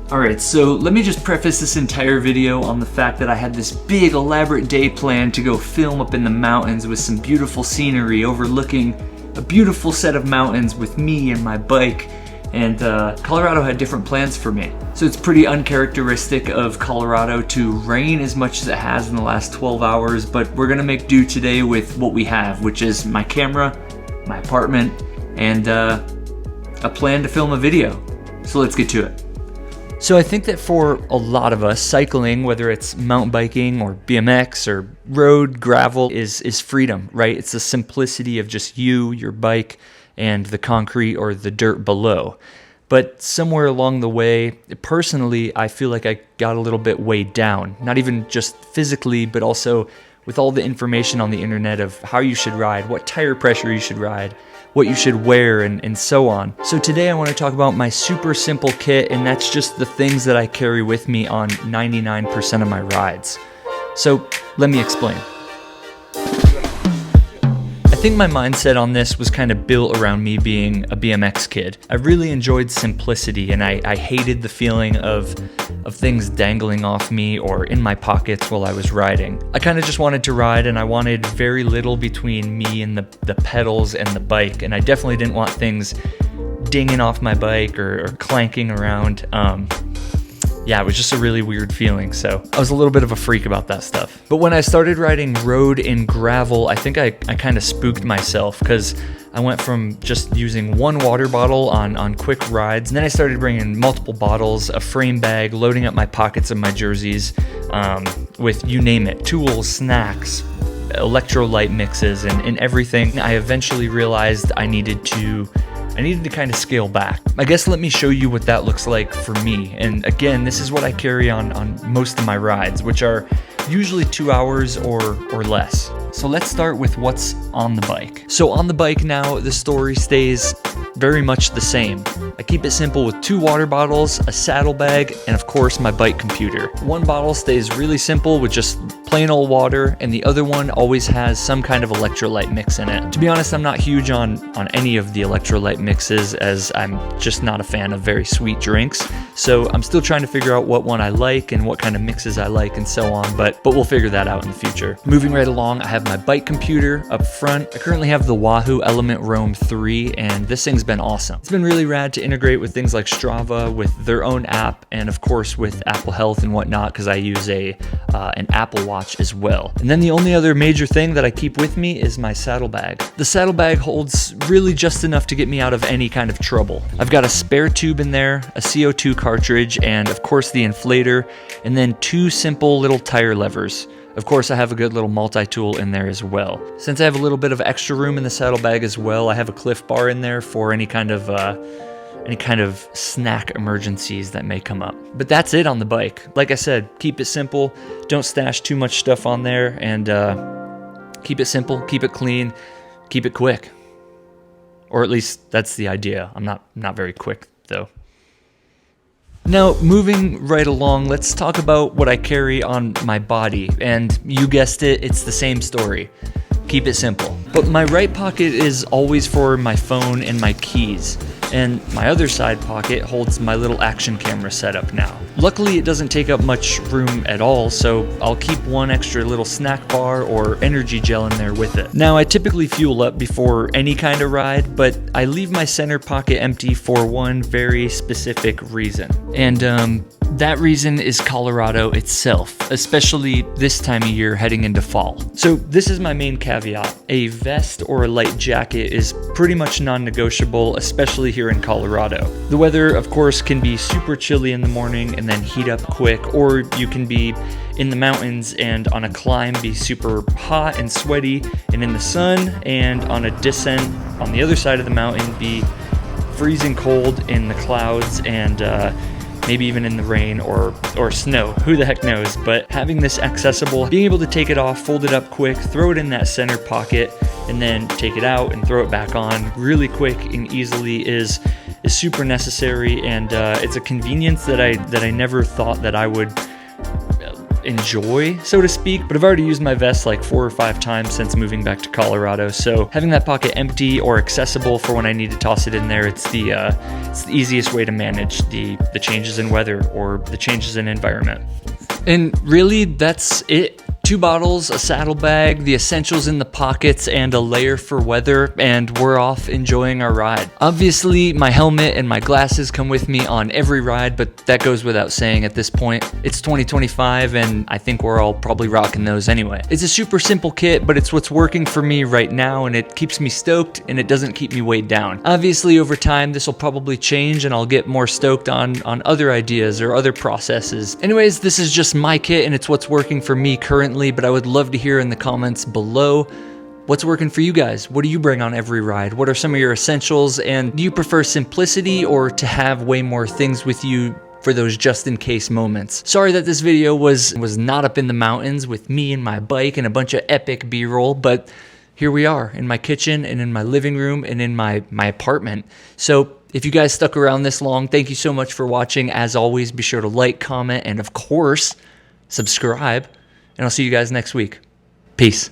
Alright, so let me just preface this entire video on the fact that I had this big elaborate day planned to go film up in the mountains with some beautiful scenery overlooking a beautiful set of mountains with me and my bike, and Colorado had different plans for me. So it's pretty uncharacteristic of Colorado to rain as much as it has in the last 12 hours, but we're gonna make do today with what we have, which is my camera, my apartment, and a plan to film a video. So let's get to it. So I think that for a lot of us, cycling, whether it's mountain biking or BMX or road, gravel, is freedom, right? It's the simplicity of just you, your bike, and the concrete or the dirt below. But somewhere along the way, personally, I feel like I got a little bit weighed down, not even just physically, but also with all the information on the internet of how you should ride, what tire pressure you should ride, what you should wear, and so on. So today I want to talk about my super simple kit, and that's just the things that I carry with me on 99% of my rides. So let me explain. I think my mindset on this was kind of built around me being a BMX kid. I really enjoyed simplicity, and I hated the feeling of things dangling off me or in my pockets while I was riding. I kind of just wanted to ride, and I wanted very little between me and the pedals and the bike, and I definitely didn't want things dinging off my bike or clanking around. Yeah, it was just a really weird feeling, so I was a little bit of a freak about that stuff. But when I started riding road and gravel, I think I kind of spooked myself, because I went from just using one water bottle on quick rides, and then I started bringing multiple bottles, a frame bag, loading up my pockets of my jerseys with, you name it, tools, snacks, electrolyte mixes, and everything. I eventually realized I needed to kind of scale back. I guess let me show you what that looks like for me. And again, this is what I carry on most of my rides, which are usually 2 hours or less. So let's start with what's on the bike. So on the bike now, the story stays very much the same. I keep it simple with 2 water bottles, a saddlebag, and of course my bike computer. One bottle stays really simple with just plain old water, and the other one always has some kind of electrolyte mix in it. To be honest, I'm not huge on any of the electrolyte mixes, as I'm just not a fan of very sweet drinks. So I'm still trying to figure out what one I like and what kind of mixes I like and so on, but we'll figure that out in the future. Moving right along, I have my bike computer up front. I currently have the Wahoo Element Roam 3, and this thing's been awesome. It's been really rad to integrate with things like Strava, with their own app, and of course with Apple Health and whatnot, because I use an Apple Watch as well. And then the only other major thing that I keep with me is my saddlebag. The saddlebag holds really just enough to get me out of any kind of trouble. I've got a spare tube in there, a CO2 cartridge, and of course the inflator, and then 2 simple little tire levers. Of course, I have a good little multi-tool in there as well. Since I have a little bit of extra room in the saddlebag as well, I have a Cliff Bar in there for any kind of snack emergencies that may come up. But that's it on the bike. Like I said, keep it simple. Don't stash too much stuff on there, and keep it simple, keep it clean, keep it quick. Or at least that's the idea. I'm not very quick though. Now, moving right along, let's talk about what I carry on my body. And you guessed it, it's the same story. Keep it simple. But my right pocket is always for my phone and my keys, and my other side pocket holds my little action camera setup now. Luckily, it doesn't take up much room at all, so I'll keep one extra little snack bar or energy gel in there with it. Now, I typically fuel up before any kind of ride, but I leave my center pocket empty for one very specific reason. And that reason is Colorado itself, especially this time of year heading into fall. So this is my main caveat. A vest or a light jacket is pretty much non-negotiable, especially here in Colorado. The weather, of course, can be super chilly in the morning and then heat up quick, or you can be in the mountains and on a climb be super hot and sweaty and in the sun, and on a descent on the other side of the mountain be freezing cold in the clouds and maybe even in the rain or snow, who the heck knows. But having this accessible, being able to take it off, fold it up quick, throw it in that center pocket, and then take it out and throw it back on really quick and easily is super necessary, and it's a convenience that I never thought that I would enjoy, so to speak, but I've already used my vest like 4 or 5 times since moving back to Colorado. So having that pocket empty or accessible for when I need to toss it in there, it's the easiest way to manage the changes in weather or the changes in environment. And really, that's it. 2 bottles, a saddlebag, the essentials in the pockets, and a layer for weather, and we're off enjoying our ride. Obviously, my helmet and my glasses come with me on every ride, but that goes without saying at this point. It's 2025, and I think we're all probably rocking those anyway. It's a super simple kit, but it's what's working for me right now, and it keeps me stoked, and it doesn't keep me weighed down. Obviously, over time, this will probably change, and I'll get more stoked on other ideas or other processes. Anyways, this is just my kit, and it's what's working for me currently, but I would love to hear in the comments below what's working for you guys. What do you bring on every ride? What are some of your essentials? And do you prefer simplicity or to have way more things with you for those just-in-case moments? Sorry that this video was not up in the mountains with me and my bike and a bunch of epic B-roll, but here we are in my kitchen and in my living room and in my apartment. So if you guys stuck around this long, thank you so much for watching. As always, be sure to like, comment, and of course, subscribe. And I'll see you guys next week. Peace.